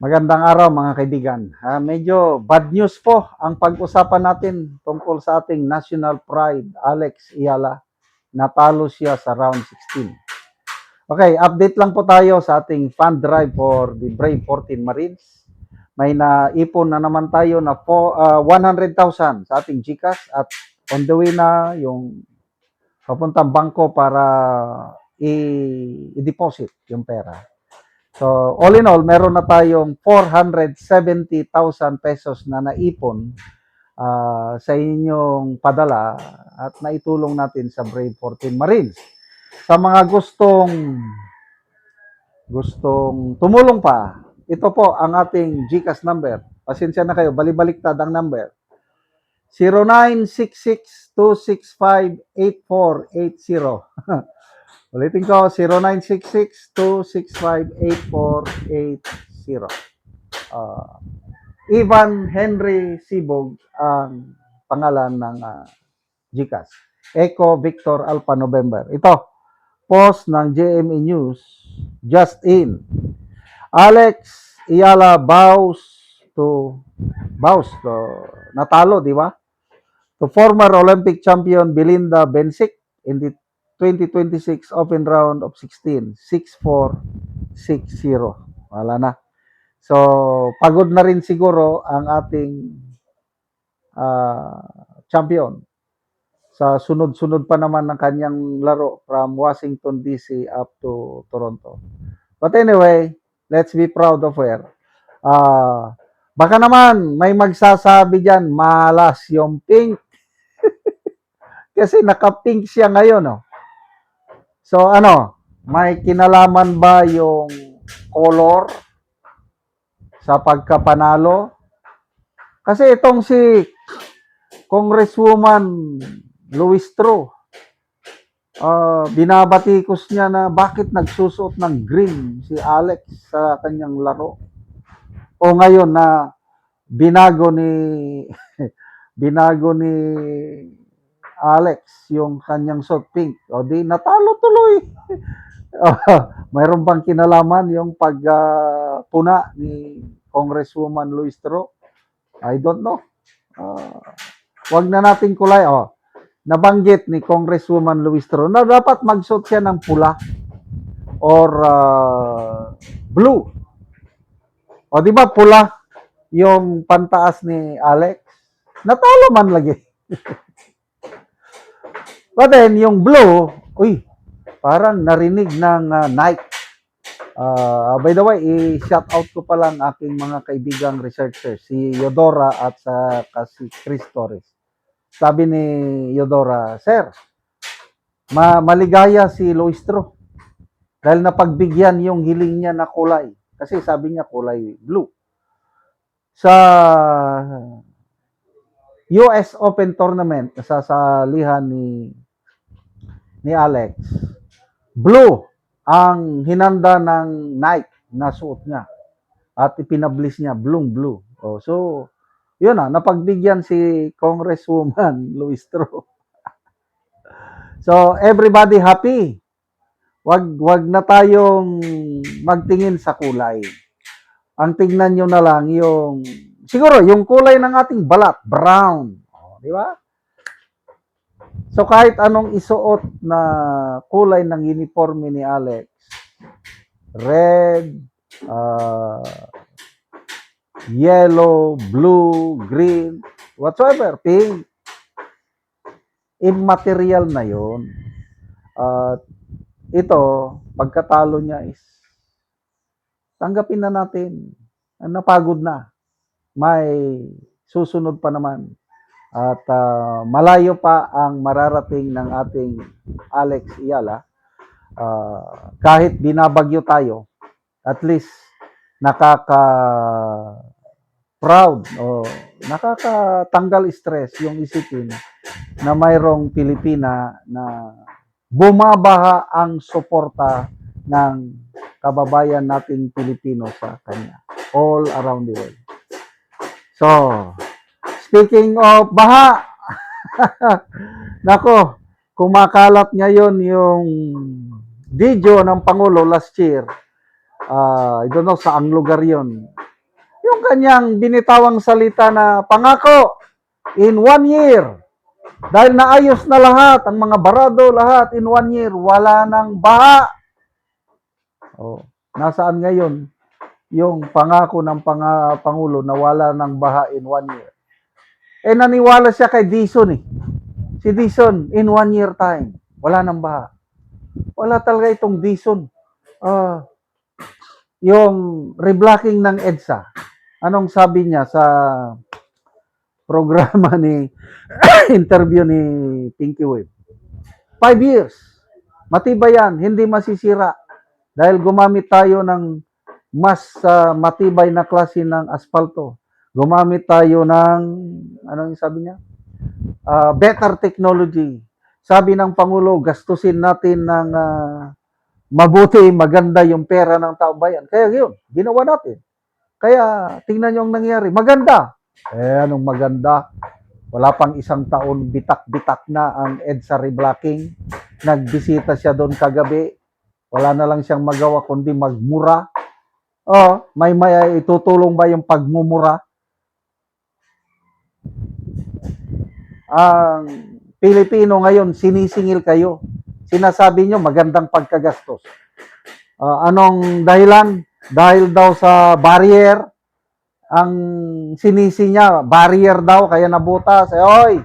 Magandang araw mga kaibigan. Medyo bad news po ang pag-usapan natin tungkol sa ating national pride, Alex Ayala. Natalo siya sa round 16. Okay, update lang po tayo sa ating fund drive for the Brave 14 Marines. May naipon na naman tayo na 100,000 sa ating GCash at on the way na yung papuntang bangko para i-deposit yung pera. So, all in all, meron na tayong 470,000 pesos na naipon sa inyong padala at naitulong natin sa Brave 14 Marines. Sa mga gustong tumulong pa, ito po ang ating GCash number. Pasensya na kayo, balibaliktad ang number. 0966-265-8480. Ulitin ko, 0966-265-8480. Ivan Henry Sibog ang pangalan ng GCash. Echo Victor Alpha November. Ito, post ng JME News, just in. Alex Ayala natalo, di ba? To former Olympic champion Belinda Bencic in the 2026 open round of 16, 6-4, 6-0. Wala na. So, pagod na rin siguro ang ating champion. Sa sunod-sunod pa naman ng kanyang laro from Washington DC up to Toronto. But anyway, let's be proud of her. Baka naman may magsasabi dyan, malas yung pink. Kasi naka-pink siya ngayon, no? So may kinalaman ba yung color sa pagkapanalo? Kasi itong si Congresswoman Louis Tro, binabatikos niya na bakit nagsusuot ng green si Alex sa kanyang laro. O ngayon na binago ni Alex yung kanyang suit pink. O di natalo tuloy. Mayroon bang kinalaman yung pagpuna ni Congresswoman Louis Tro? I don't know. Wag na natin kulay. Nabanggit ni Congresswoman Louis Tro na dapat magsuot siya ng pula or blue. O di ba pula yung pantaas ni Alex? Natalo man lagi. But then yung blue, parang narinig ng Nike. By the way, i-shout out ko pa lang aking mga kaibigang researchers, si Yodora at si Chris Torres. Sabi ni Yodora, Sir, maligaya si Louis Tro dahil napagbigyan yung hiling niya na kulay. Kasi sabi niya kulay blue. Sa US Open Tournament, nasasalihan ni Alex, blue ang hinanda ng Nike na suot niya at ipinablis niya blue. So yun napagbigyan si Congresswoman Louis Tro. So everybody happy. Wag na tayong magtingin sa kulay. Ang tingnan nyo na lang siguro yung kulay ng ating balat, brown, di ba? So kahit anong isuot na kulay ng uniforme ni Alex, red, yellow, blue, green, whatsoever, pink, immaterial na yun. Ito, pagkatalo niya is tanggapin na natin. Napagod na. May susunod pa naman. At malayo pa ang mararating ng ating Alex Ayala. Kahit binabagyo tayo, at least nakaka-proud o nakakatanggal stress yung isipin na mayroong Pilipina na bumabaha ang suporta ng kababayan nating Pilipino sa kanya all around the world. So, speaking of baha, nako, kumakalat ngayon yung video ng Pangulo last year. I don't know saang lugar yon. Yung kanyang binitawang salita na pangako in 1 year. Dahil naayos na lahat, ang mga barado, lahat in 1 year, wala nang baha. Oh, nasaan ngayon yung pangako ng Pangulo na wala nang baha in 1 year? Eh, naniwala siya kay Dison eh. Si Dison, in 1 year time, wala nang baha. Wala talaga itong Dison. Yung reblocking ng EDSA, anong sabi niya sa programa ni interview ni Pinky Wave? 5 years. Matibay yan, hindi masisira. Dahil gumamit tayo ng mas matibay na klase ng asfalto. Gumamit tayo ng, anong sabi niya? Better technology. Sabi ng Pangulo, gastusin natin ng mabuti, maganda yung pera ng taong bayan. Kaya yun, ginawa natin. Kaya tingnan nyo ang nangyari. Maganda. Anong maganda? Wala pang isang taon, bitak-bitak na ang EDSA reblocking. Nagbisita siya doon kagabi. Wala na lang siyang magawa kundi magmura. May itutulong ba yung pagmumura? Ang Pilipino ngayon, sinisingil kayo. Sinasabi nyo, magandang pagkagastos. Anong dahilan? Dahil daw sa barrier, ang sinisi niya, barrier daw, kaya nabutas. Oy,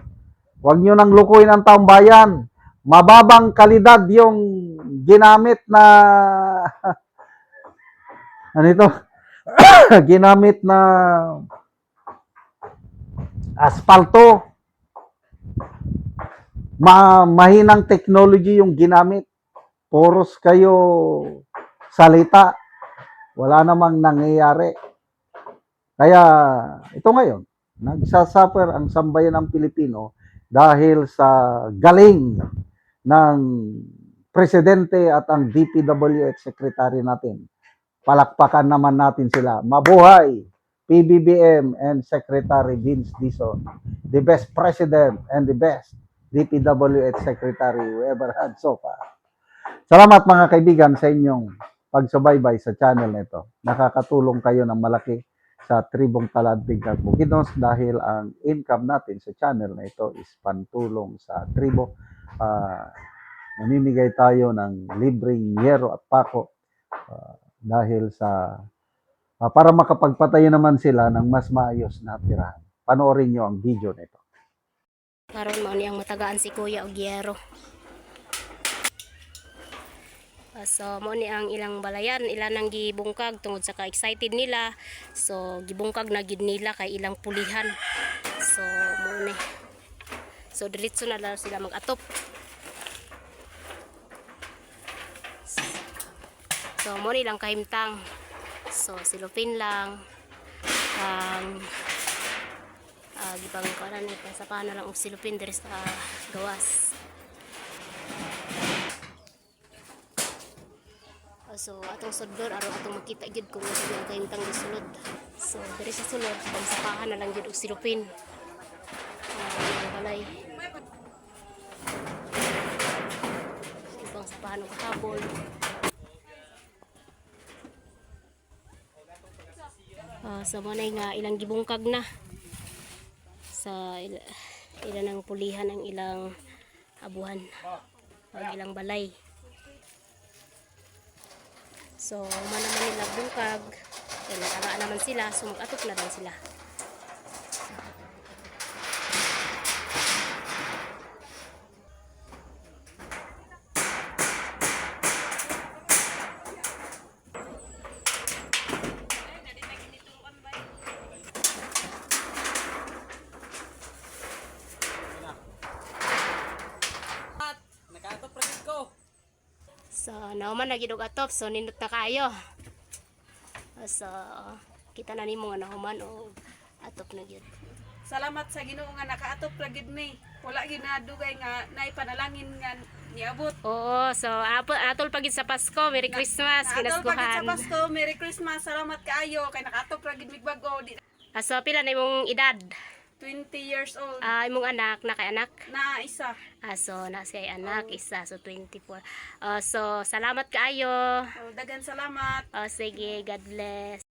wag nyo nang lukuin ang taong bayan. Mababang kalidad yung ginamit na ano ito? Ginamit na asfalto. Mahinang technology yung ginamit. Puros kayo salita. Wala namang nangyayari. Kaya ito ngayon, nagsasuffer ang sambayan ng Pilipino dahil sa galing ng presidente at ang DPWH secretary natin. Palakpakan naman natin sila. Mabuhay PBBM and Secretary Vince Dizon, the best president and the best DPWH secretary we ever had so far. Salamat mga kaibigan sa inyong pagsubaybay sa channel na ito. Nakakatulong kayo ng malaki sa Tribong Talantig at Bukidnos dahil ang income natin sa channel na ito is pantulong sa tribo. Namimigay tayo ng libreng yero at pako dahil sa para makapagpatayo naman sila ng mas maayos na tirahan. Panoorin nyo ang video nito. Karon mao niyang matagaan si Kuya og yero. So mo ni ang ilang balayan, ilan ang gibungkag tungod sa ka-excited nila. So gibungkag na gid nila kay ilang pulihan. So mo ni. So diretso na lang sila mag-atop. So mo ni lang kahimtang. So silupin lang ang gibang kanan ni sa paano lang og silupin diri sa gawas. So atong sudlor aron atong makita gid kung ano yung kahimtang gisulod. So diri sa sulod pagsapahan na lang gid og silupin. Balay. Ibang sapahan og habol. So mo nga ilang gibungkag na sa ilan ang pulihan ang ilang abuhan ang ilang balay. So manaman nila bungkag kaya nag-ara naman sila, so mag-atop na lang sila. So, nauman na gid og atop, so nindot na kayo. So, kita na nimo nga nahuman og atop na gid. Salamat sa Ginoo nga nakaatop ra gid mi. Wala gid na dugay nga naipanalangin nga niabot. Oo, so atol pa gid sa Pasko. Merry Christmas, Atol pa gid sa kinaskuhan. Pasko, Merry Christmas. Salamat kaayo kay nakaatop ra gid mig bago. So, pila na imong edad? 20 years old. Imong anak, na kay anak? Na isa. So, na siya anak, isa, so 24. So, salamat kaayo. Dagan salamat. Sige, God bless.